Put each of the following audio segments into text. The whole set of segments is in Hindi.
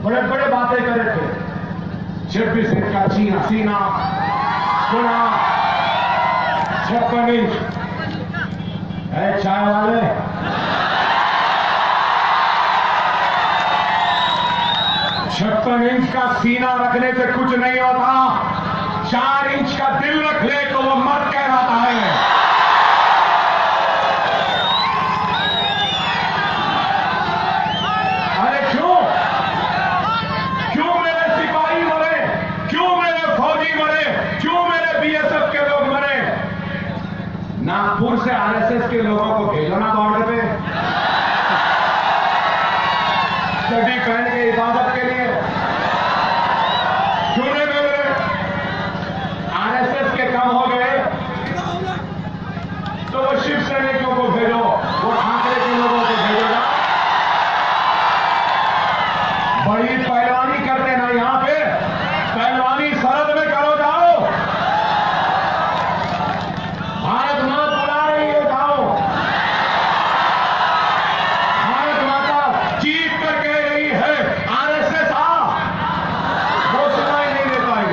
बड़े बड़े बातें करे थे। 26 इंच का सीना, सुना 56 इंच है चाय वाले। 56 इंच का सीना रखने से कुछ नहीं होता, 4 इंच का दिल रख ले तो वो मर्द कहलाता है। अरे क्यों मेरे सिपाही मरे, क्यों मेरे फौजी मरे, क्यों मेरे बीएसएफ के लोग मरे? नागपुर से आरएसएस के लोगों को भेजो ना बॉर्डर पे, चड्डी पहन के हिफाजत के लिए। क्यों नहीं भेज रहे? आरएसएस के कम हो गए तो वो शिव सैनिकों को भेजो, वो ठाकरे के लोगों को भेजोगा। बड़ी पहलवानी करते ना यहां पे, पहलवानी सरहद में करो, जाओ। भारत मां बुला रही है, जाओ। भारत माता चीख कर कह रही है, आरएसएस आ। वो सुनाई नहीं देता है,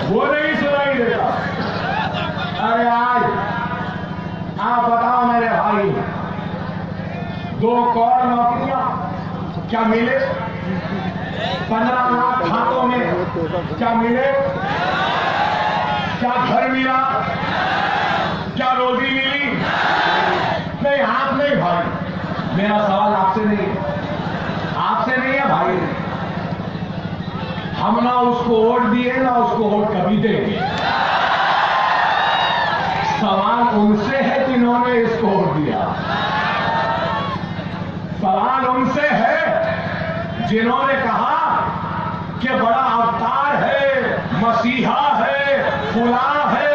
वो नहीं सुनाई देता। अरे आज आप बताओ मेरे भाई, 2 करोड़ नौकरियां क्या मिले? 15 लाख खातों में क्या मिले? क्या घर मिला? क्या रोजी मिली? नहीं, आप नहीं भाई, मेरा सवाल आपसे नहीं है, आपसे नहीं है भाई। हम ना उसको वोट दिए ना उसको वोट कभी देंगे। सवाल उनसे है जिन्होंने इसको वोट दिया, सवाल उनसे है जिन्होंने कहा कि बड़ा अवतार है, मसीहा है, फुला है,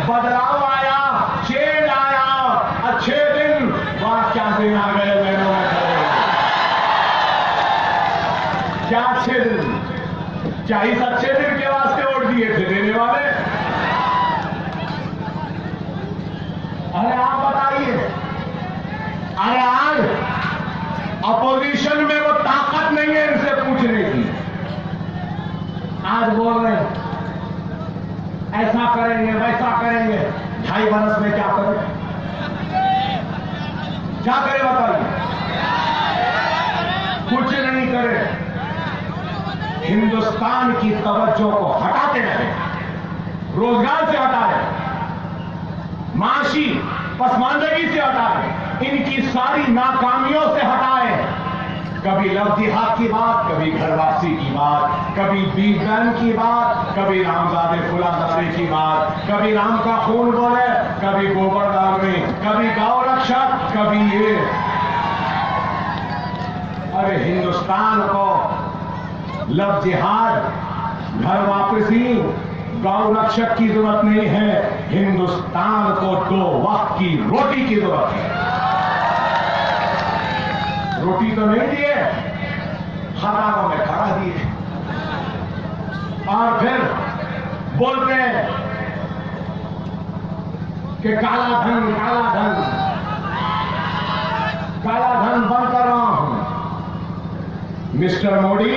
बदलाव आया, चेंज आया, अच्छे दिन। वाह क्या दिन आ गए बहनों में, क्या अच्छे दिन, क्या इस अच्छे दिन के वास्ते वोट दिए थे देने वाले? अरे आप बताइए, अरे आज अपोजिशन में वो ताकत नहीं है इनसे पूछने की। आज बोल रहे हैं ऐसा करेंगे वैसा करेंगे, 2.5 बरस में क्या करें? क्या करें बताइए? कुछ नहीं करे, हिंदुस्तान की तवज्जो को हटाते रहे, रोजगार से हटाए, माशी पसमानदगी से हटाए, इनकी सारी नाकामियों से हटाए। कभी लव जिहाद की बात, कभी घर वापसी की बात, कभी बीज बैंक की बात, कभी रामजादे फुलाजादे की बात, कभी राम का खून बोले, कभी गोबर डालने, कभी गौ रक्षक, कभी ये। अरे हिंदुस्तान को लव जिहाद, घर वापसी, गौ रक्षक की जरूरत नहीं है, हिंदुस्तान को 2 वक्त की रोटी की जरूरत है। रोटी तो नहीं दिए, हरामों में खड़ा दिए, और फिर बोलते हैं कि काला धन, काला धन, काला धन बंद कर रहा हूं। मिस्टर मोदी,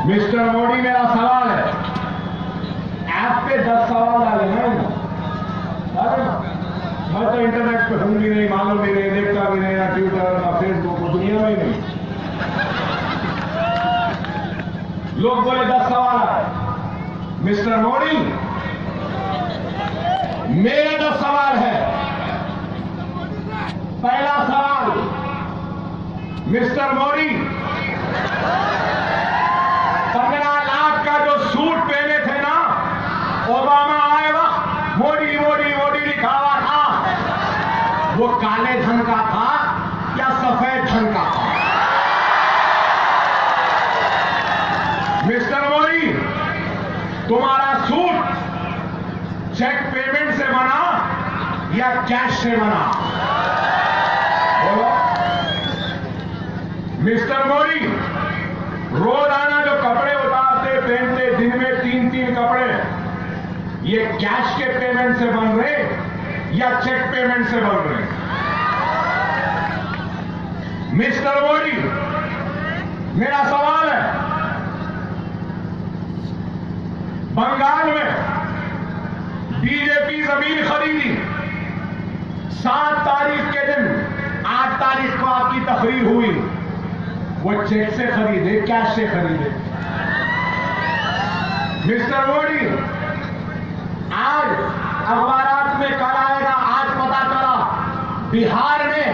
मिस्टर मोदी, मेरा सवाल है, ऐप पे 10 सवाल डाले हैं। अरे मैं तो इंटरनेट पे हूं भी नहीं, मालूम भी नहीं, देखता भी नहीं, ना ट्विटर ना फेसबुक, दुनिया में ही नहीं। लोग बोले 10 सवाल आए। मिस्टर मोदी, मेरे 10 सवाल है। पहला सवाल, मिस्टर मोदी, 15 लाख का जो सूट पहने थे ना, ओबामा आएगा, मोदी मोदी मोदी लिखा हुआ था, वो काले धन का था या सफेद धन का था? मिस्टर मोदी, तुम्हारा सूट चेक पेमेंट से बना या कैश से बना? बोलो। मिस्टर मोदी, रोजाना जो कपड़े उतारते पहनते, दिन में 3-3 कपड़े, ये कैश के पेमेंट से बन रहे या चेक पेमेंट से बन रहे? मिस्टर मोदी, मेरा सवाल है, बंगाल में बीजेपी जमीन खरीदी 7 तारीख के दिन, 8 तारीख को आपकी तकरीर हुई, वो चेक से खरीदे, कैश से खरीदे? मिस्टर मोदी, आज अखबारात में कल आएगा, आज पता चला बिहार में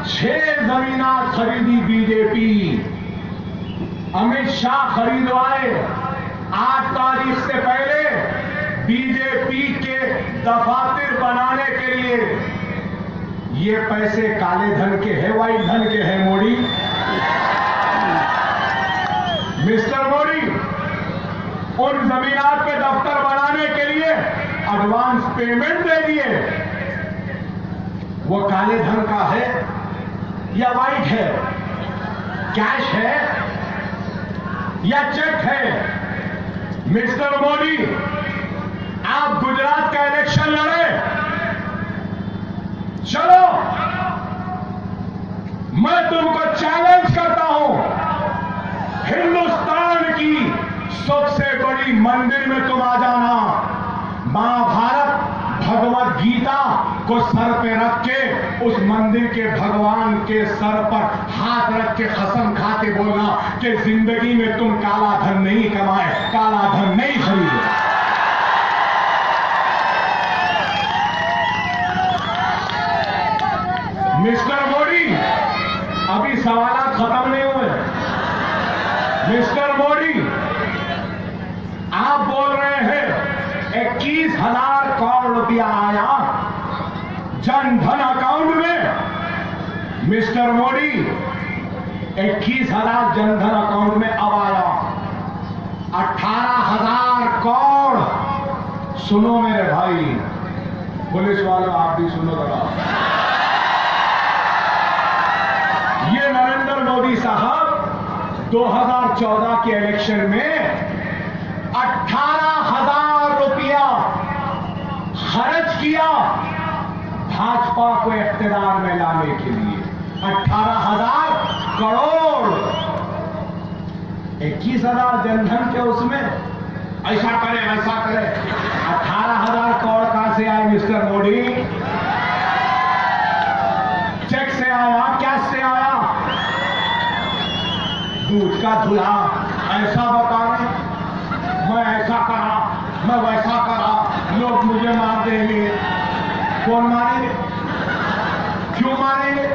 6 जमीनात खरीदी बीजेपी, अमित शाह खरीदवाए 8 तारीख से पहले बीजेपी के दफातर बनाने के लिए। ये पैसे काले धन के हैं, व्हाइट धन के हैं मोदी? मिस्टर मोदी, उन जमीनात पे दफ्तर बनाने के लिए एडवांस पेमेंट दे दिए, वो काले धन का है या व्हाइट है? कैश है या चेक है? मिस्टर मोदी, आप गुजरात का इलेक्शन लड़े, चलो मैं तुमको चैलेंज करता हूं, हिंदुस्तान की सबसे बड़ी मंदिर में तुम आ जाना, महाभारत भगवत गीता को सर पे रख के उस मंदिर के भगवान के सर पर हाथ रख के कसम खा के बोलना कि जिंदगी में तुम काला धन नहीं कमाए, काला धन नहीं खरीदे। मिस्टर मोदी, अभी सवाल खत्म नहीं हुए। मिस्टर मोदी, आप बोल रहे हैं 21,000 करोड़ रुपया आया जन धन अकाउंट में। मिस्टर मोदी, 21,000 जन धन अकाउंट में अब आया, 18,000 करोड़। सुनो मेरे भाई, पुलिस वालों आप भी सुनो जरा, ये नरेंद्र मोदी साहब 2014 के इलेक्शन में 18,000 रुपया खर्च किया भाजपा को इख्तियार में लाने के लिए। 18,000 करोड़, 21,000 जनधन के उसमें ऐसा करे वैसा करे, 18,000 करोड़ कहां से आए मिस्टर मोदी? चेक से आया, कैश से आया? दूध का दूल्हा ऐसा बता रहे, मैं ऐसा करा, मैं वैसा करा, लोग मुझे मार देंगे। कौन मारेंगे? क्यों मारेंगे?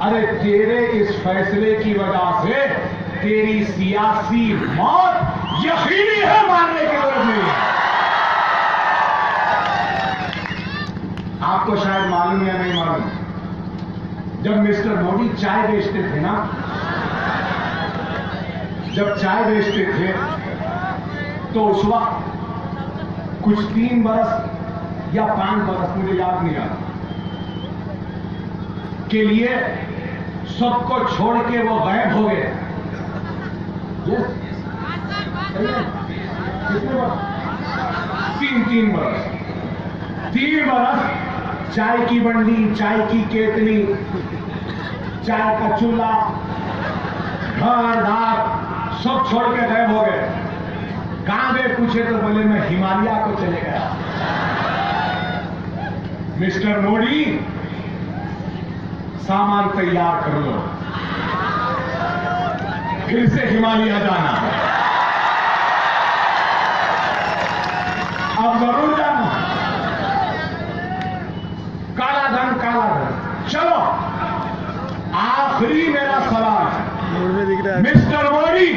अरे तेरे इस फैसले की वजह से तेरी सियासी मौत यकीनी है, मारने की जरूरत नहीं है। आपको शायद मालूम या नहीं मालूम, जब मिस्टर मोदी चाय बेचते थे ना, जब चाय बेचते थे तो उस वक्त कुछ 3 बरस या 5 बरस, मुझे याद नहीं आता, के लिए सबको छोड़ के वो गायब हो गए। कितने बरस? 3 बरस। 3 बरस चाय की बंडी, चाय की केतली, चाय का चूल्हा, घर दार सब छोड़ के गायब हो गए। कहां गए पूछे तो बोले मैं हिमालय को चले गया। मिस्टर मोदी, सामान तैयार कर लो, फिर से हिमालय जाना, अब जरूर जाना। काला धन, काला धन। चलो आखिरी मेरा सवाल है, मिस्टर मोदी,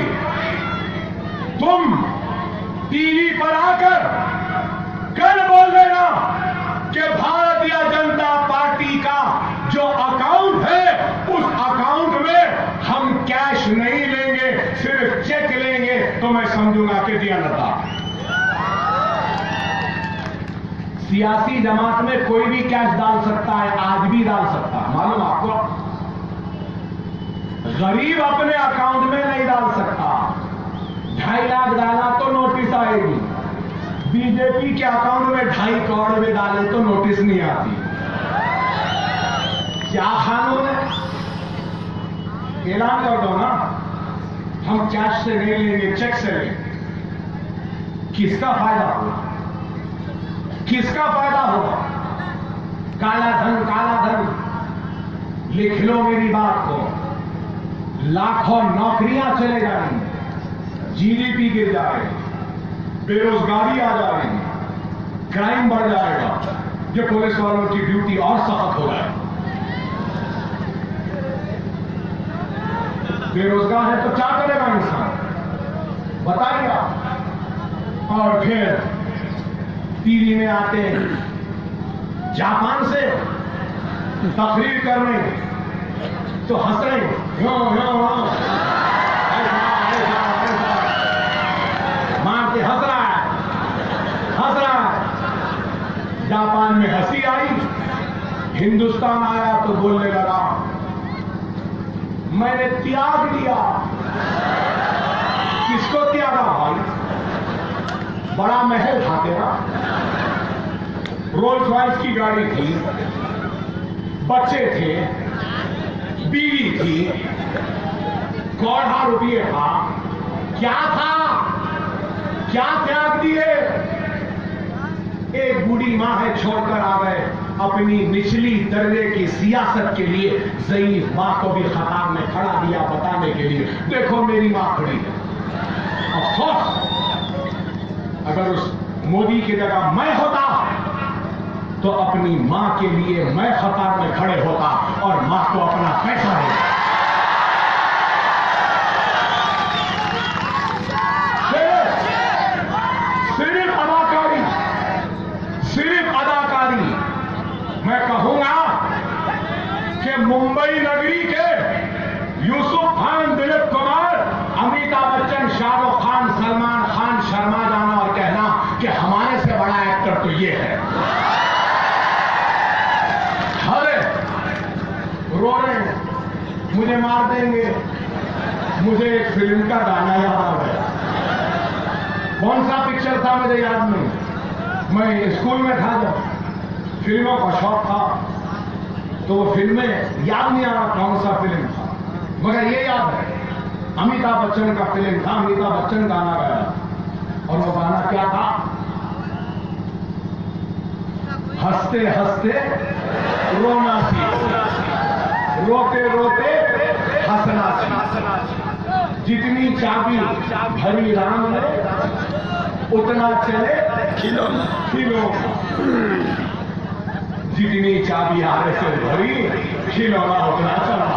तुम टीवी पर आकर कल बोल देना कि भारतीय जनता पार्टी का जो अकाउंट है उस अकाउंट में हम कैश नहीं लेंगे, सिर्फ चेक लेंगे, तो मैं समझूंगा कि दिया लता। सियासी जमात में कोई भी कैश डाल सकता है, आज भी डाल सकता है, मालूम आपको? गरीब अपने अकाउंट में नहीं डाल सकता। 2.5 लाख डाला तो नोटिस आएगी, बीजेपी के अकाउंट में 2.5 करोड़ में डाले तो नोटिस नहीं आती। क्या कानून है? ऐलान कर दो ना, हम कैश से नहीं लेंगे, चेक से लेंगे। किसका फायदा होगा? किसका फायदा होगा? काला धन। लिख लो मेरी बात को, लाखों नौकरियां चले जाएंगी, जीडीपी गिर जाएगी, बेरोजगारी आ जाएगी, क्राइम बढ़ जाएगा, ये पुलिस वालों की ड्यूटी और सख्त हो जाएगी। बेरोजगार है तो क्या करेगा इंसान, बताइए आप। और फिर टीवी में आते हैं जापान से तकरीर करने, तो हंस रहे हैं, मार के हंस रहा है। जापान में हंसी आई, हिंदुस्तान आया तो बोलने लगा मैंने त्याग दिया। किसको त्यागा भाई? बड़ा महल था तेरा, रोल्स रॉयस की गाड़ी थी, बच्चे थे, बीवी थी, करोड़ों रुपये था, क्या था? क्या त्याग दिए? एक बूढ़ी मां है, छोड़कर आ गए अपनी निचली दर्जे की सियासत के लिए। ज़ईफ मां को भी खतार में खड़ा दिया बताने के लिए, देखो मेरी मां खड़ी है। अफसोस, अगर उस मोदी की जगह मैं होता तो अपनी मां के लिए मैं खतार में खड़े होता और मां को अपना पैसा देता। सिर्फ अदाकारी। मैं कहूंगा कि मुंबई नगरी के यूसुफ खान, दिलीप कुमार, अमिताभ बच्चन, शाहरुख खान, सलमान खान शर्मा जाना और कहना कि हमारे से बड़ा एक्टर तो ये है। अरे रो रहे हैं, मुझे मार देंगे। मुझे एक फिल्म का गाना याद आ गया। कौन सा पिक्चर था मुझे याद नहीं, मैं स्कूल में था जब, फिल्मों का शौक था, तो वो फिल्में याद नहीं आ रहा कौन सा फिल्म था, मगर ये याद है अमिताभ बच्चन का फिल्म था। अमिताभ बच्चन गाना गाया और वो गाना क्या था? हंसते हंसते रोना सीख, रोते रोते हंसना सीख। जितनी चाबी भरी राम ने उतना चले खिलौना। जितनी चाबी आरे से भरी खिलौना उतना चला।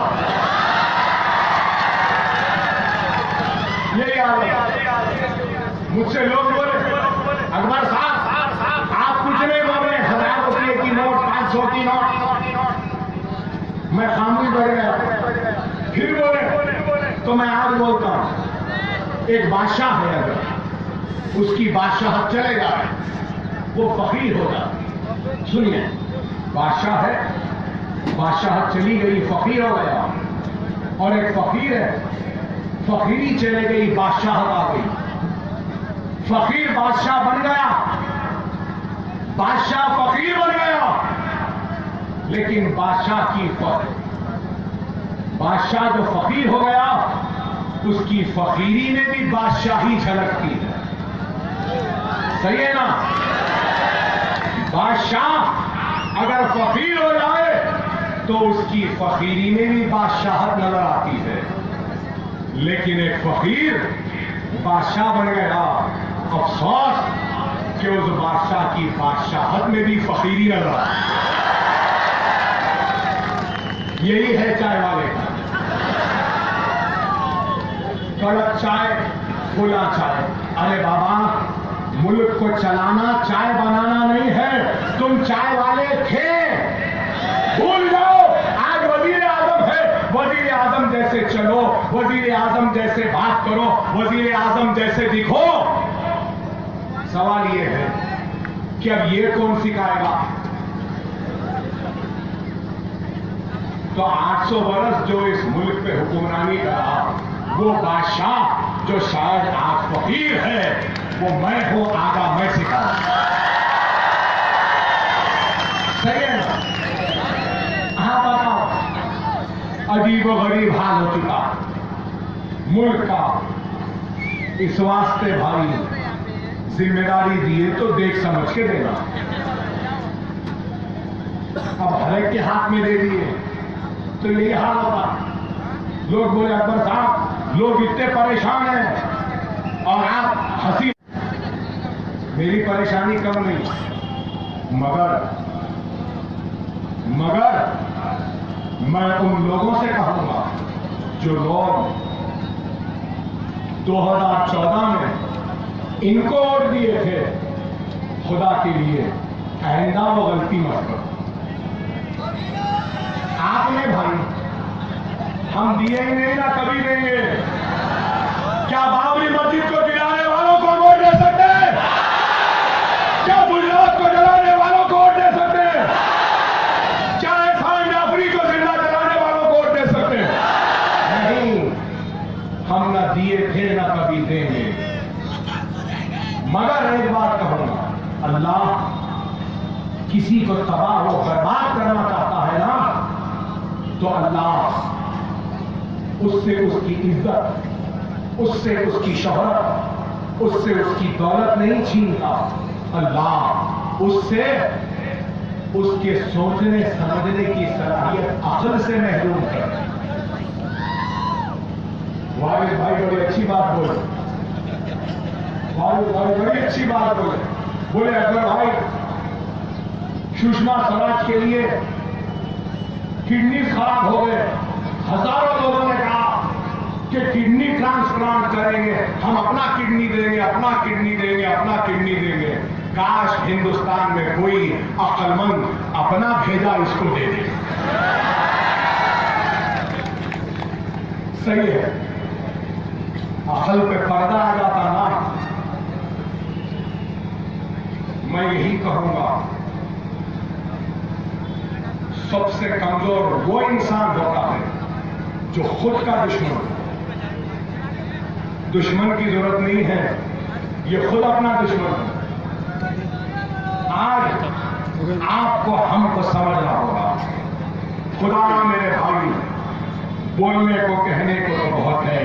ये याद है। मुझसे लोग बोले अकबर साहब आप कुछ नहीं बोल रहे, 1000 रुपये की नोट, 500 की नोट। मैं खामोश बैठ गया। फिर बोले तो मैं आज बोलता हूं, एक बादशाह है, अगर उसकी बादशाहत चले जाए वो फकीर होगा। सुनिए, बादशाह है, बादशाहत चली गई, फकीर हो गया। और एक फकीर है, फकीरी चले गई, बादशाहत आ गई। फकीर बादशाह बन गया, बादशाह फकीर बन गया। लेकिन बादशाह जो फकीर हो गया, उसकी फकीरी में भी बादशाही झलकती है। सही है ना? बादशाह अगर फकीर हो जाए तो उसकी फकीरी में भी बादशाहत नजर आती है। लेकिन एक फकीर बादशाह बन गया, अफसोस कि उस बादशाह की बादशाहत में भी फकीरी नजर आती है। यही है चाय वाले का। कड़क चाय, खुला चाय। अरे बाबा, मुल्क को चलाना चाय बनाना नहीं है। तुम चाय वाले थे, भूल जाओ। आज वजीर आजम है, वजीर आजम जैसे चलो, वजीर आजम जैसे बात करो, वजीर आजम जैसे दिखो। सवाल ये है कि अब ये कौन सिखाएगा? तो 800 वर्ष जो इस मुल्क पे हुक्मरानी करा, वो बादशाह जो शायद आज फकीर है, वो मैं हूं, आगा मैं सिखाऊं। सही है ना? हाँ बताओ, अजीब व गरीब हाल हो चुका मुल्क का। इस वास्ते भाई जिम्मेदारी दिए तो देख समझ के देना। अब हर एक के हाथ में दे दिए तो यही हाल होगा। लोग बोले अकबर साहब लोग इतने परेशान हैं और आप हंसी। मेरी परेशानी कम नहीं, मगर मैं उन लोगों से कहूंगा जो लोग 2014 में इनको वोट दिए थे, खुदा के लिए आइंदा वो गलती मत करो। आपने भाई हम दिए ही नहीं ना कभी देंगे। क्या बाबरी मस्जिद को गिराने वालों को वोट दे सकते हैं? क्या गुजरात को जलाने वालों को वोट दे सकते हैं? क्या एहसान जाफरी को जिंदा जलाने वालों को वोट दे सकते हैं? नहीं, हम ना दिए थे ना कभी देंगे। मगर एक बात कहूंगा, अल्लाह किसी को तबाह व बर्बाद करना चाहता है ना, तो अल्लाह उससे उसकी इज्जत, उससे उसकी शोहरत, उससे उसकी दौलत नहीं छीनता। अल्लाह उससे उसके सोचने समझने की सलाहियत अक्ल से महरूम है। वालिद भाई बड़ी अच्छी बात बोले, वालिद भाई बड़ी अच्छी बात बोले अकबर भाई सुषमा स्वराज के लिए किडनी खराब हो गए। हजारों लोगों ने कहा कि किडनी ट्रांसप्लांट करेंगे, हम अपना किडनी देंगे, अपना किडनी देंगे, अपना किडनी देंगे। काश हिंदुस्तान में कोई अक्लमंद अपना भेजा इसको दे दे। सही है, अकल पे पर्दा आ जाता ना। मैं यही कहूंगा सबसे कमजोर वो इंसान होता है जो खुद का दुश्मन हो। दुश्मन की जरूरत नहीं है, ये खुद अपना दुश्मन है। आज आपको हमको समझना होगा। खुदा मेरे भाई बोलने को कहने को तो बहुत है,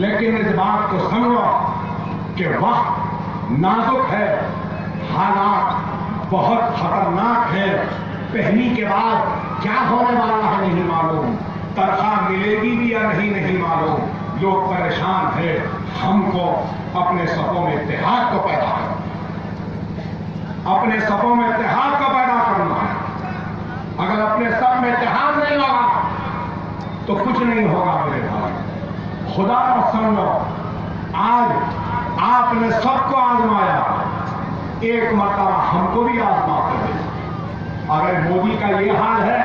लेकिन इस बात को समझो कि वक्त नाजुक है, हालात बहुत खतरनाक है। पहली के बाद क्या होने वाला है नहीं मालूम, तनख्वाह मिलेगी भी या नहीं मालूम। लोग परेशान है। हमको अपने सपों में इत्तेहाद को पैदा करना, अपने सपों में इत्तेहाद को पैदा करना है। अगर अपने सब में इत्तेहाद नहीं होगा तो कुछ नहीं होगा मेरे भाई। खुदा का समझो, आज आपने सबको आजमाया, एक मरतबा हमको भी आजमा कर दे। अगर मोदी का ये हाल है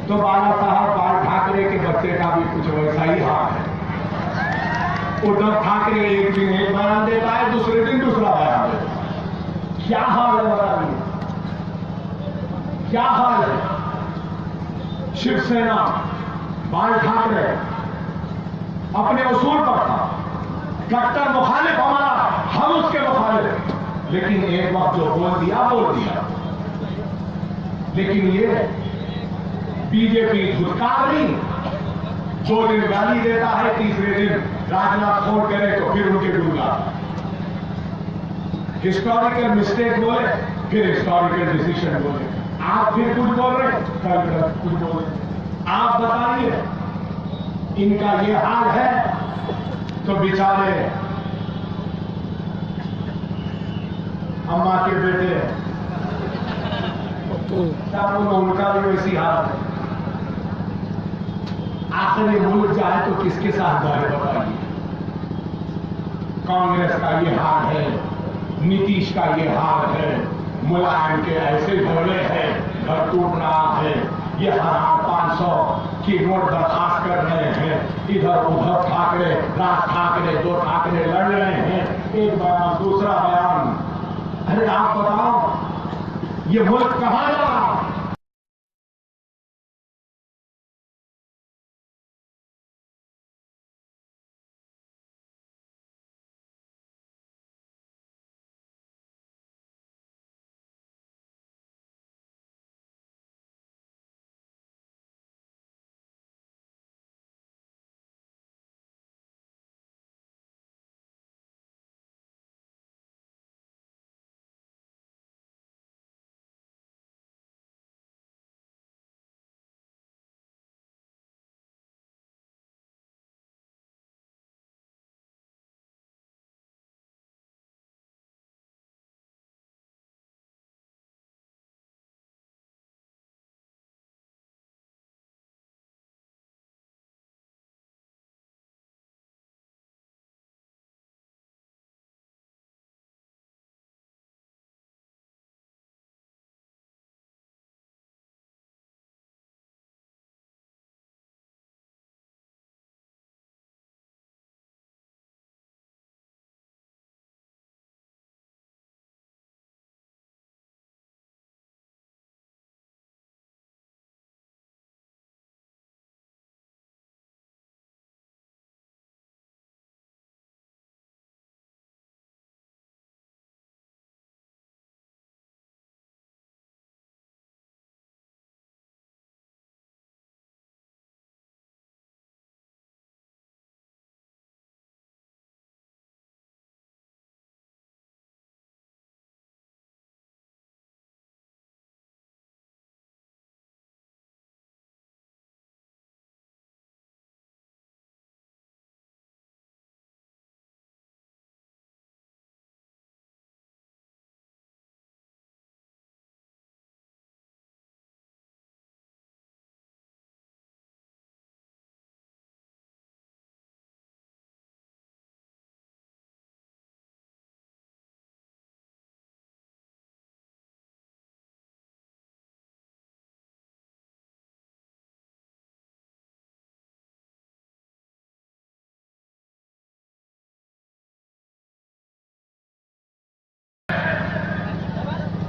तो बाला साहब बाल ठाकरे के बच्चे का भी कुछ वैसा ही हाल है। उद्धव ठाकरे एक दिन एक बयान देता है, दूसरे दिन दूसरा बयान देता है। क्या हाल है बताइए, क्या हाल है? शिवसेना बाल ठाकरे अपने उसूल पर था, कट्टर मुखालिफ हमारा, हम उसके मुखालिफ, लेकिन एक वक्त जो बोल दिया। लेकिन ये बीजेपी धुतकार नहीं, 2 दिन गाली देता है, तीसरे दिन राजनाथ छोड़ करे तो फिर उनके डूबा। हिस्टोरिकल मिस्टेक बोले, फिर हिस्टोरिकल डिसीजन बोले। आप फिर कुछ बोल रहे, कल कुछ बोल रहे। आप बताइए, इनका ये हाल है तो बेचारे अम्मा के बेटे क्या बोलो, उनका भी वैसी हाल है। आखिर ये मुल्क जाए तो किसके साथ जाए बताइए? कांग्रेस का ये हाल है, नीतीश का ये हाल है, मुलायम के ऐसे झगड़े हैं, घर टूट रहा है। ये हराम 500 की नोट दरखास्त कर रहे हैं, इधर उद्धव ठाकरे, राज ठाकरे, 2 ठाकरे लड़ रहे हैं, एक बयान दूसरा बयान। अरे आप बताओ ये मुल्क कहां जा रहा है?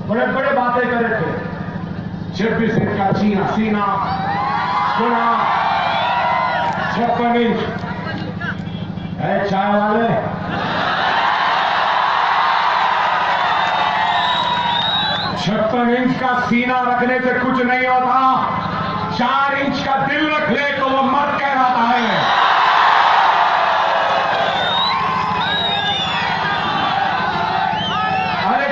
बड़े बड़े बातें कर रहे थे। 26 इंच का सीना, सुना 56 इंच है चाय वाले। 56 इंच का सीना रखने से कुछ नहीं होता, 4 इंच का दिल रख ले तो वो मर्द कहलाता है। अरे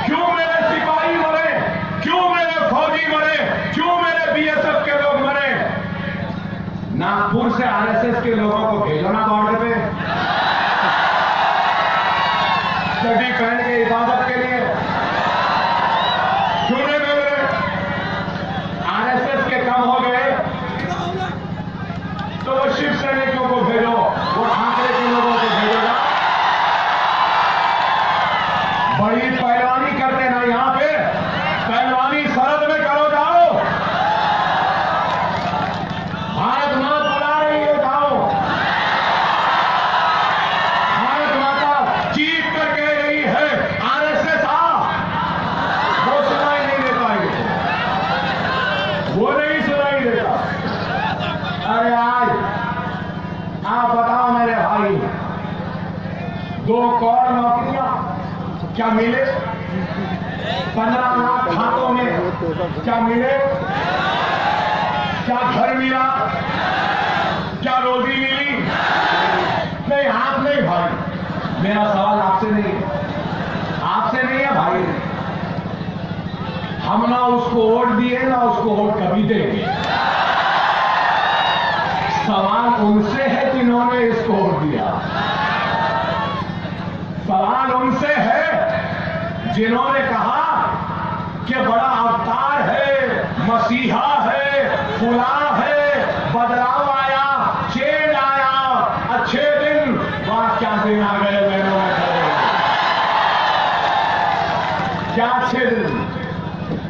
क्यों मेरे सिपाही मरे, क्यों मेरे फौजी मरे, क्यों मेरे बीएसएफ के लोग मरे? नागपुर से आरएसएस के लोगों को भेजो ना बॉर्डर पे, चड्डी पहन के हिफाजत के लिए। क्यों नहीं भेज रहे? आरएसएस के कम हो गए तो वो शिव सैनिकों को भेजो, वो ठाकरे के लोगों को भेजोगा। बड़ी पहलवानी करते ना यहां पे, पहलवानी सरहद में करो, जाओ। भारत मां बुला रही है, जाओ। भारत माता चीख कर कह रही है, आरएसएस आ। वो सुनाई नहीं देता है, वो नहीं सुनाई देता। अरे आज आप बताओ मेरे भाई, 2 करोड़ नौकरियां क्या मिले? 15 लाख खातों में क्या मिले? क्या घर मिला? क्या रोजी मिली? नहीं, आप नहीं भाई, मेरा सवाल आपसे नहीं है, आपसे नहीं है भाई। हम ना उसको वोट दिए ना उसको वोट कभी देंगे। सवाल उनसे है जिन्होंने इसको वोट दिया, सवाल उनसे है जिन्होंने कहा कि बड़ा अवतार है, मसीहा है, फुला है, बदलाव आया, चेंज आया, अच्छे दिन। वाह क्या दिन आ गए बहनों में, क्या अच्छे दिन,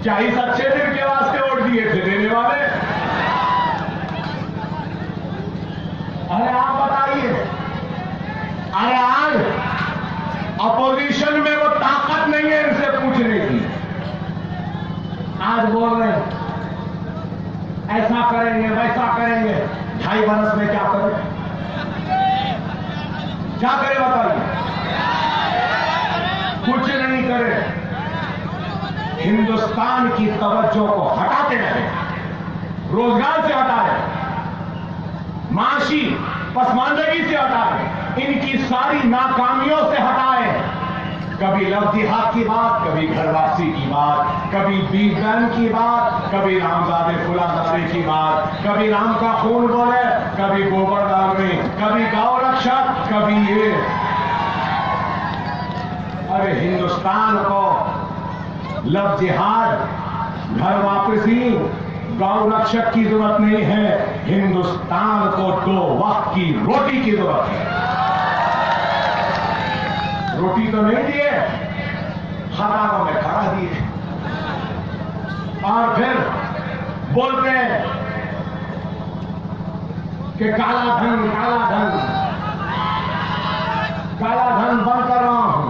क्या इस अच्छे दिन के वास्ते वोट दिए थे देने वाले? अरे आप बताइए, अरे आज अपोजिशन में वो ताकत नहीं है इनसे पूछने की। आज बोल रहे हैं ऐसा करेंगे वैसा करेंगे, 2.5 बरस में क्या करें, क्या करें बताइए? कुछ नहीं करे, हिंदुस्तान की तवज्जो को हटाते रहे, रोजगार से हटा रहे, माशी पसमानदगी से हटाए, इनकी सारी नाकामियों से हटाए। कभी लव जिहाद की बात, कभी घर वापसी की बात, कभी बीज बैंक की बात, कभी रामजादे फुलाजादे की बात, कभी राम का खून बोले, कभी गोबरदान में, कभी गौ रक्षक, कभी ये। अरे हिंदुस्तान को लव जिहाद, घर वापसी, गौ रक्षक की जरूरत नहीं है, हिंदुस्तान को 2 वक्त की रोटी की जरूरत है। रोटी तो नहीं दिए, हरामों में खड़ा दिए, और फिर बोलते हैं कि काला धन, काला धन, काला धन बंद कर रहा हूं।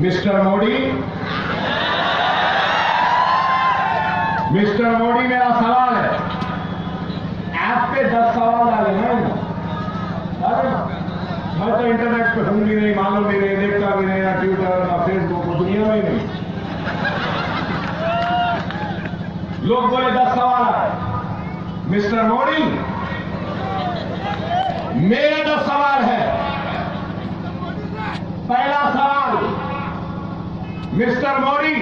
मिस्टर मोदी, मिस्टर मोदी, मेरा सवाल है, ऐप पे 10 सवाल डाले हैं। अरे मैं तो इंटरनेट पे हूं भी नहीं, मालूम भी नहीं, देखता भी नहीं, ना ट्विटर ना फेसबुक, दुनिया में ही नहीं। लोग बोले 10 सवाल आए। मिस्टर मोदी, मेरे 10 सवाल है। पहला सवाल, मिस्टर मोदी,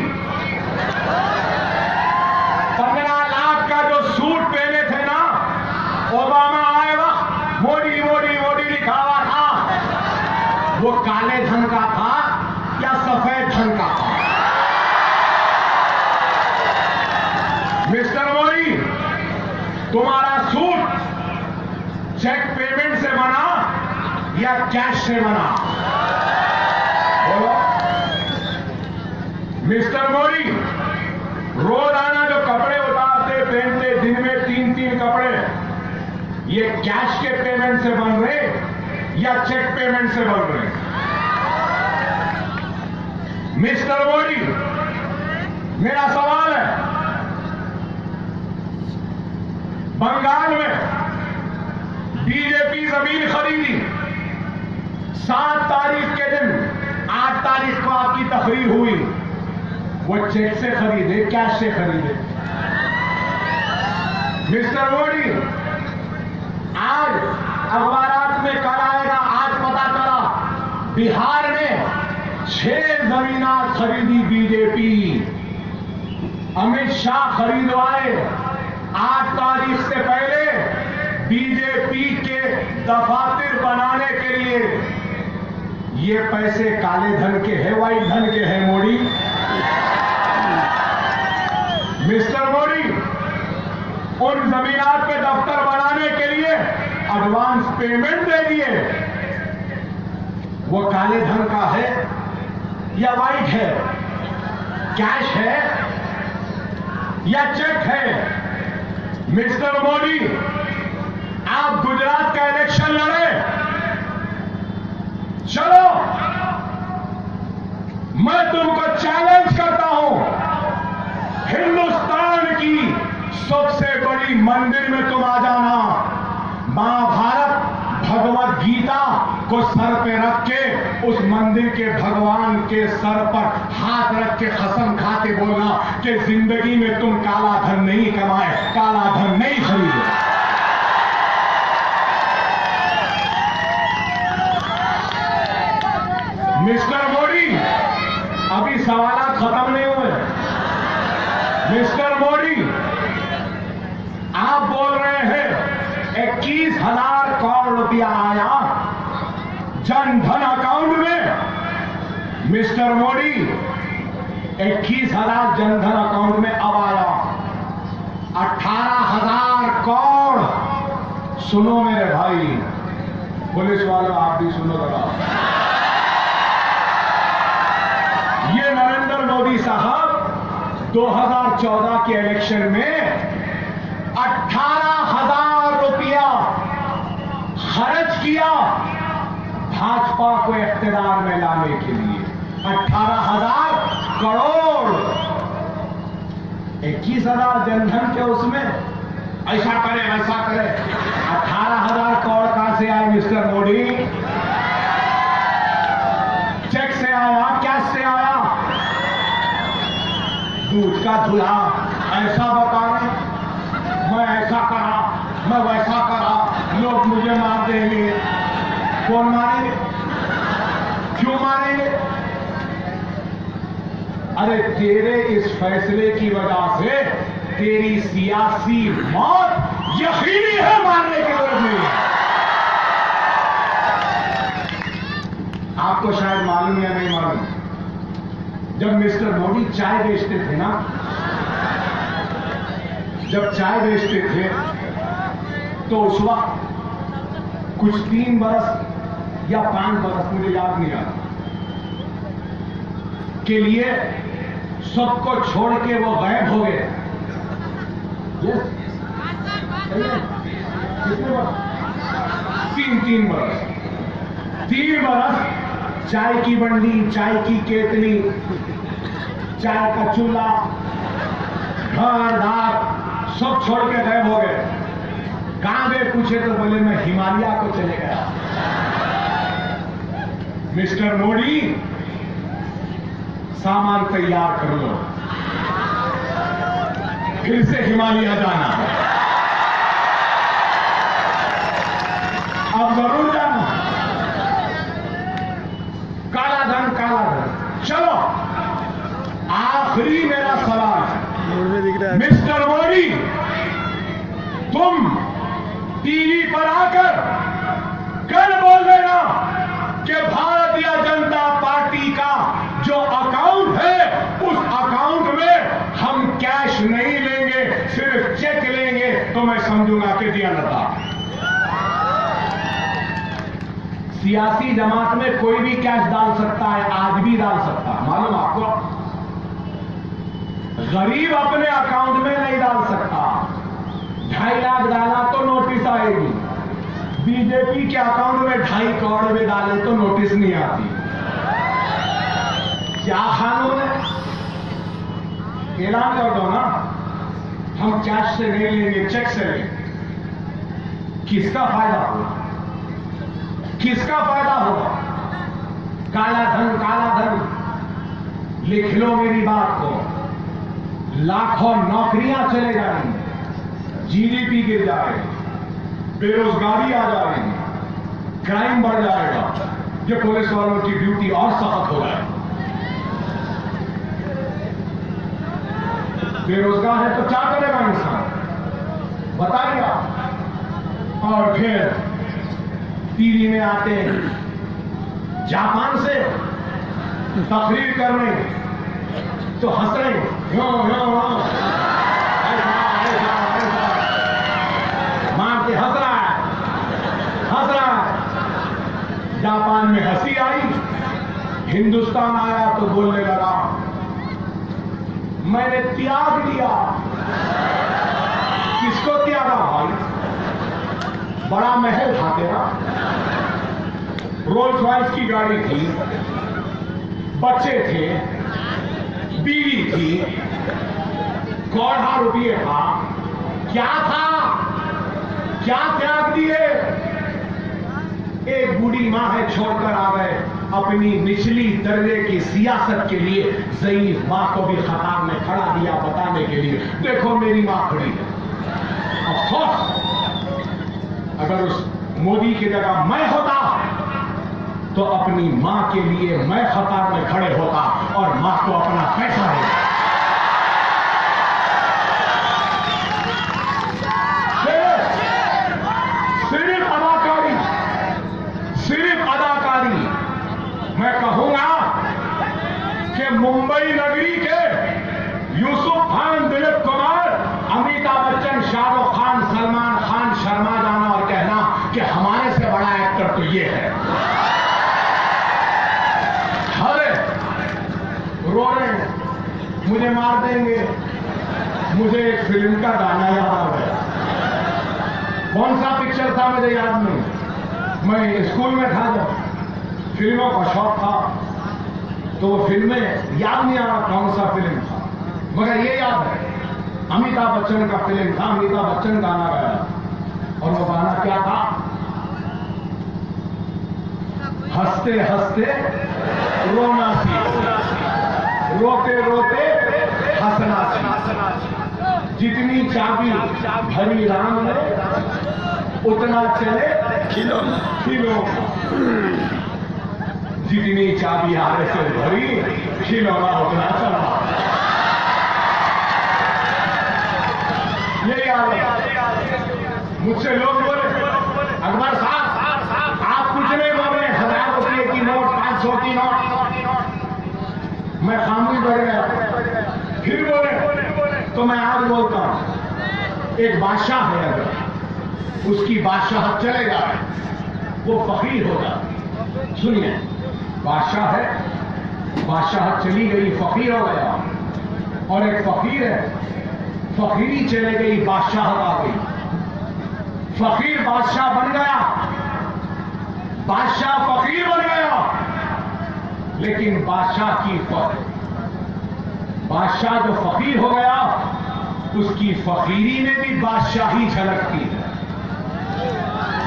15 लाख का जो सूट पहने थे ना, ओबामा आएगा, मोदी मोदी मोदी लिखा हुआ था, वो काले धन का था या सफेद धन का था? मिस्टर मोदी, तुम्हारा सूट चेक पेमेंट से बना या कैश से बना? बोलो। मिस्टर मोदी, रोजाना जो कपड़े उतारते पहनते, दिन में 3-3 कपड़े, ये कैश के पेमेंट से बन रहे या चेक पेमेंट से बन रहे? मिस्टर मोदी, मेरा सवाल है, बंगाल में बीजेपी जमीन खरीदी 7 तारीख के दिन, 8 तारीख को आपकी तकरीर हुई, वो चेक से खरीदे, कैश से खरीदे? मिस्टर मोदी, आज अखबारात में कल आएगा, आज पता चला बिहार में 6 जमीनात खरीदी बीजेपी, अमित शाह खरीदवाए 8 तारीख से पहले बीजेपी के दफातर बनाने के लिए। ये पैसे काले धन के हैं, व्हाइट धन के हैं मोदी? मिस्टर मोदी, उन जमीनात पे दफ्तर बनाने के लिए एडवांस पेमेंट दे दिए, वो काले धन का है या व्हाइट है? कैश है या चेक है? मिस्टर मोदी, आप गुजरात का इलेक्शन लड़े, चलो मैं तुमको चैलेंज करता हूं, हिंदुस्तान की सबसे बड़ी मंदिर में तुम आ जाना, महाभारत भगवत गीता को सर पे रख के उस मंदिर के भगवान के सर पर हाथ रख के कसम खा के बोलना कि जिंदगी में तुम काला धन नहीं कमाए, काला धन नहीं खरीदे। मिस्टर मोदी, अभी सवाल खत्म नहीं हुए। मिस्टर मोदी, आप बोल रहे हैं 21,000 करोड़ रुपया आया जन धन अकाउंट में। मिस्टर मोदी, 21,000 जन धन अकाउंट में अब आया, 18,000 करोड़। सुनो मेरे भाई, पुलिस वालों आप भी सुनो जरा, ये नरेंद्र मोदी साहब 2014 के इलेक्शन में 18,000 रुपया खर्च किया भाजपा को इख्तियार में लाने के लिए। 18,000 करोड़, 21,000 जनधन के उसमें ऐसा करे वैसा करे, 18,000 करोड़ कहां से आए मिस्टर मोदी? चेक से आया, कैश से आया? दूध का दूल्हा ऐसा बता रहे, मैं ऐसा करा, मैं वैसा करा, लोग मुझे मार देंगे। कौन मारेंगे? क्यों मारेंगे? अरे तेरे इस फैसले की वजह से तेरी सियासी मौत यकीनी है, मारने की जरूरत नहीं है। आपको शायद मालूम या नहीं मालूम, जब मिस्टर मोदी चाय बेचते थे ना, जब चाय बेचते थे तो उस वक्त कुछ 3 बरस या 5 बरस, मुझे याद नहीं आता, के लिए सबको छोड़ के वो गायब हो गए। कितने बरस? 3 बरस। 3 बरस चाय की बंडी, चाय की केतली, चाय का चूल्हा, घर दार सब छोड़ के गायब हो गए। कहां गए पूछे तो बोले मैं हिमालय को चले गया। मिस्टर मोदी, सामान तैयार कर लो, फिर से हिमालय जाना, अब जरूर जाना। काला धन, काला धन। चलो आखिरी मेरा सवाल है, मिस्टर मोदी, तुम टीवी पर आकर कल बोल देना कि भारतीय जनता पार्टी का जो अकाउंट है उस अकाउंट में हम कैश नहीं लेंगे, सिर्फ चेक लेंगे, तो मैं समझूंगा कि दिया लता। सियासी जमात में कोई भी कैश डाल सकता है, आज भी डाल सकता है, मालूम आपको? गरीब अपने अकाउंट में नहीं डाल सकता। 2.5 लाख डाला तो नोटिस आएगी, बीजेपी के अकाउंट में 2.5 करोड़ में डाले तो नोटिस नहीं आती। क्या कानून है? ऐलान कर दो ना, हम कैश से नहीं लेंगे, चेक से लेंगे। किसका फायदा होगा? किसका फायदा होगा? काला धन, काला धन। लिख लो मेरी बात को, लाखों नौकरियां चले जाएंगी, जीडीपी गिर जाएगी, बेरोजगारी आ जाएगी, क्राइम बढ़ जाएगा, ये पुलिस वालों की ड्यूटी और सख्त हो जाएगी। बेरोजगार है तो क्या करेगा इंसान, बताइए आप। और फिर टीवी में आते हैं जापान से तकरीर करने, तो हंस रहे मार के हंस रहा है, हंस रहा है। जापान में हंसी आई, हिंदुस्तान आया तो बोलने लगा मैंने त्याग दिया। किसको त्यागा भाई? बड़ा महल था तेरा, रोल्स रॉयस की गाड़ी थी, बच्चे थे, बीवी थी, करोड़ों रुपये था, क्या था? क्या त्याग दिए? एक बूढ़ी मां है छोड़कर आ गए अपनी निचली दर्जे की सियासत के लिए। ज़ईफ मां को भी खतार में खड़ा दिया बताने के लिए, देखो मेरी मां खड़ी है। अफसोस, अगर उस मोदी की जगह मैं होता तो अपनी मां के लिए मैं खतार में खड़े होता और मां को अपना पैसा देता। सिर्फ अदाकारी, सिर्फ अदाकारी। मैं कहूंगा कि मुंबई नगरी के यूसुफ खान, दिलीप कुमार, अमिताभ बच्चन, शाहरुख खान, सलमान खान शर्मा जाना और कहना कि हमारे से बड़ा एक्टर तो ये है। अरे रो रहे हैं, मुझे मार देंगे। मुझे एक फिल्म का गाना याद आ गया। कौन सा पिक्चर था मुझे याद नहीं, मैं स्कूल में था जब, फिल्मों का शौक था, तो वो फिल्में याद नहीं आ रहा कौन सा फिल्म था, मगर ये याद है अमिताभ बच्चन का फिल्म था, अमिताभ बच्चन गाना गाया। और वो गाना क्या था? हंसते हंसते रोना सीख, रोते रोते हंसना सीख। जितनी चाबी भरी राम ने उतना चले खिलौना। जितनी चाबी आरे से भरी खिलौना उतना चला। ये याद है। मुझसे लोग बोले अकबर साहब आप कुछ नहीं बोल रहे, 1000 रुपये की नोट, 500 की नोट। मैं खामोश बैठ गया। फिर बोले तो मैं आज बोलता हूं, एक बादशाह है, अगर उसकी बादशाहत चले जाए वो फकीर होगा। सुनिए, बादशाह है, बादशाहत चली गई, फकीर हो गया। और एक फकीर है, फकीरी चले गई, बादशाहत आ गई। फकीर बादशाह बन गया, बादशाह फकीर बन गया। लेकिन बादशाह जो फकीर हो गया, उसकी फकीरी में भी बादशाही झलकती है।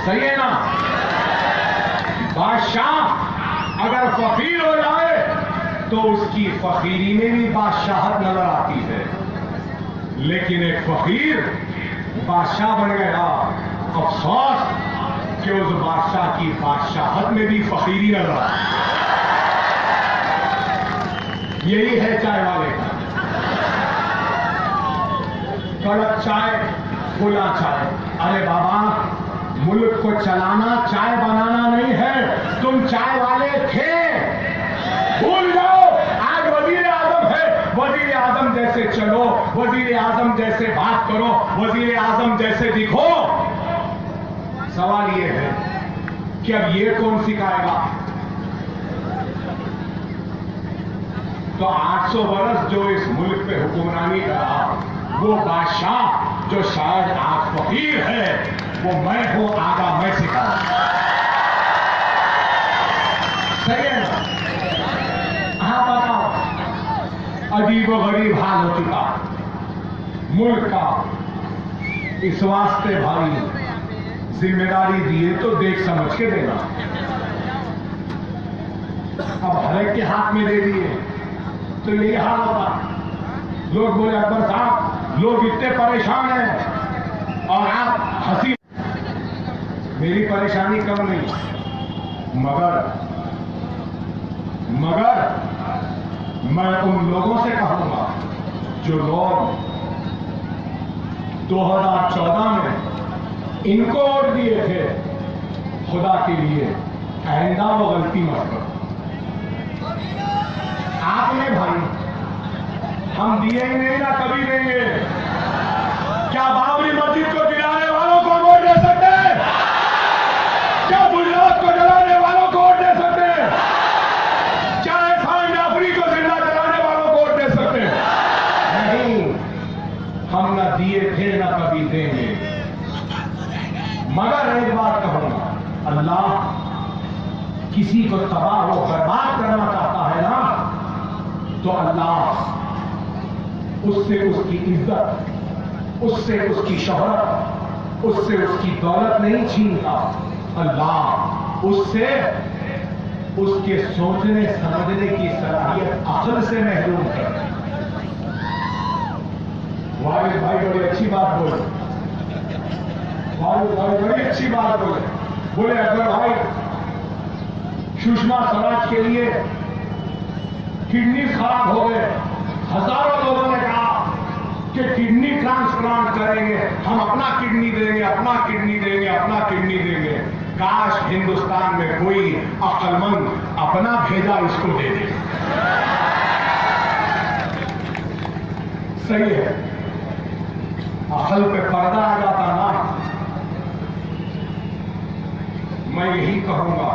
सही है ना? बादशाह अगर फकीर हो जाए तो उसकी फकीरी में भी बादशाहत नजर आती है। लेकिन एक फकीर बादशाह बन गया, अफसोस कि उस बादशाह की बादशाहत में भी फकीरी नजर आती है। यही है चाय वाले का। कड़क चाय, खुला चाय। अरे बाबा, मुल्क को चलाना चाय बनाना नहीं है। तुम चाय वाले थे, भूल जाओ। आज वजीर आजम है, वजीर आजम जैसे चलो, वजीर आजम जैसे बात करो, वजीर आजम जैसे दिखो। सवाल यह है कि अब ये कौन सिखाएगा? तो 800 वर्ष जो इस मुल्क पे हुक्मरानी करा, वो बादशाह जो शायद आज फकीर है, वो मैं हूं, आगा मैं सिखा। सही है ना? हाँ बताओ, अजीबोगरीब हाल हो चुका मुल्क का। इस वास्ते भाई जिम्मेदारी दिए तो देख समझ के देना। अब हर एक के हाथ में दे दिए तो यही हाल होगा। लोग बोले अकबर साहब लोग इतने परेशान हैं और आप हंसी। मेरी परेशानी कम नहीं, मगर मैं उन लोगों से कहूंगा जो लोग 2014 में इनको वोट दिए थे, खुदा के लिए आइंदा वो गलती मत करो। आपने भाई हम दिए ही नहीं ना कभी देंगे। क्या बाबरी मस्जिद को गिराने वालों को वोट दे सकते हैं? क्या गुजरात को जलाने वालों को वोट दे सकते हैं? क्या एहसान जाफरी को जिंदा जलाने वालों को वोट दे सकते हैं? नहीं, हम ना दिए थे ना कभी देंगे। मगर एक बात कहूंगा, अल्लाह किसी को तबाह व बर्बाद करना चाहता है ना, तो अल्लाह उससे उसकी इज्जत, उससे उसकी शोहरत, उससे उसकी दौलत नहीं छीनता। अल्लाह उससे उसके सोचने समझने की सलाहियत अक्ल से महरूम है। वालिद भाई बड़ी अच्छी बात बोले, वालिद भाई बड़ी अच्छी बात बोले अकबर भाई सुषमा स्वराज के लिए किडनी खराब हो गए। हजारों लोगों ने कहा कि किडनी ट्रांसप्लांट करेंगे, हम अपना किडनी देंगे, अपना किडनी देंगे, अपना किडनी देंगे। काश हिंदुस्तान में कोई अक्लमंद अपना भेजा इसको दे दे। सही है, अकल पे पर्दा आ जाता ना। मैं यही कहूंगा,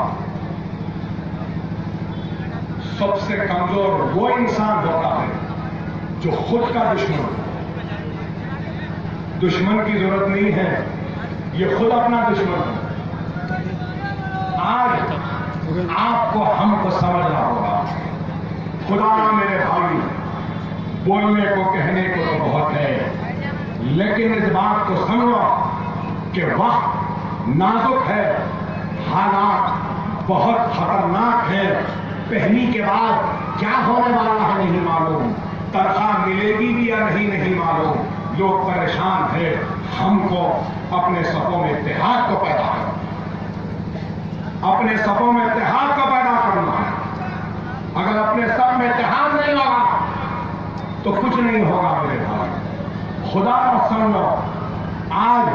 सबसे कमजोर वो इंसान होता है जो खुद का दुश्मन। दुश्मन की जरूरत नहीं है, ये खुद अपना दुश्मन है। आज आपको हमको समझना होगा। खुदा मेरे भाई, बोलने को कहने को तो बहुत है, लेकिन इस बात को समझो कि वक्त नाजुक है, हालात बहुत खतरनाक है। पहली के बाद क्या होने वाला है नहीं मालूम, तनख्वाह मिलेगी भी या नहीं मालूम। लोग परेशान है। हमको अपने सफों में इत्तेहाद को पैदा करना, अपने सफों में इत्तेहाद को पैदा करना है। अगर अपने सब में इत्तेहाद नहीं होगा तो कुछ नहीं होगा मेरे भाई। खुदा का समझो, आज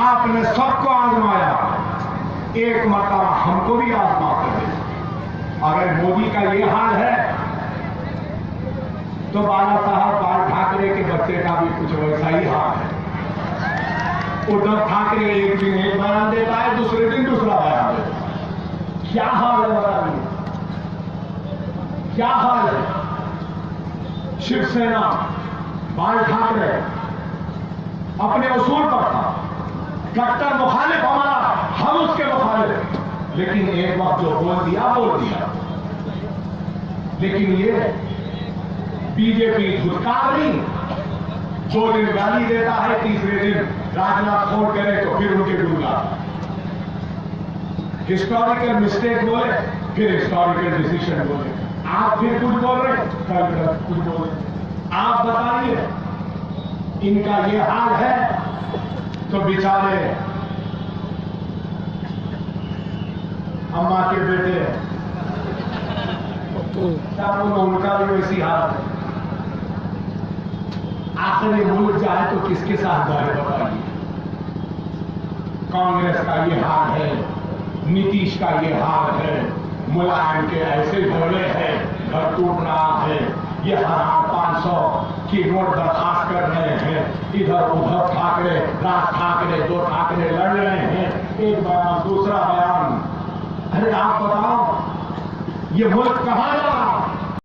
आपने सबको आजमाया, एक मरतबा हमको भी आजमा कर दे। अगर मोदी का ये हाल है तो बाला साहब बाल ठाकरे के बच्चे का भी कुछ वैसा ही हाल है। उद्धव ठाकरे एक दिन एक बयान देता है, दूसरे दिन दूसरा बयान देता है। क्या हाल है बताइए, क्या हाल है? शिवसेना बाल ठाकरे अपने उसूल पर था, कट्टर मुखालिफ हमारा, हम उसके मुखालिफ, लेकिन एक वक्त जो बोल दिया। लेकिन ये बीजेपी धुतकार नहीं, 2 दिन गाली देता है, तीसरे दिन राजनाथ फोन करे तो फिर उनके डूबा। हिस्टोरिकल मिस्टेक बोले, फिर हिस्टोरिकल डिसीजन बोले। आप फिर कुछ बोल रहे, कल कुछ बोल रहे। आप बताइए, इनका ये हाल है तो बेचारे अम्मा के बेटे क्या बोलो, उनका भी वैसी हाल है। आखिर ये मुल्क जाए तो किसके साथ जाए बताइए? कांग्रेस का ये हाल है, नीतीश का ये हाल है, मुलायम के ऐसे झगड़े हैं, घर टूट रहा है। ये हराम 500 की नोट दरखास्त कर रहे हैं, इधर उद्धव ठाकरे, राज ठाकरे, 2 ठाकरे लड़ रहे हैं, एक बयान दूसरा बयान। अरे आप बताओ, ये मुल्क कहां जा रहा है?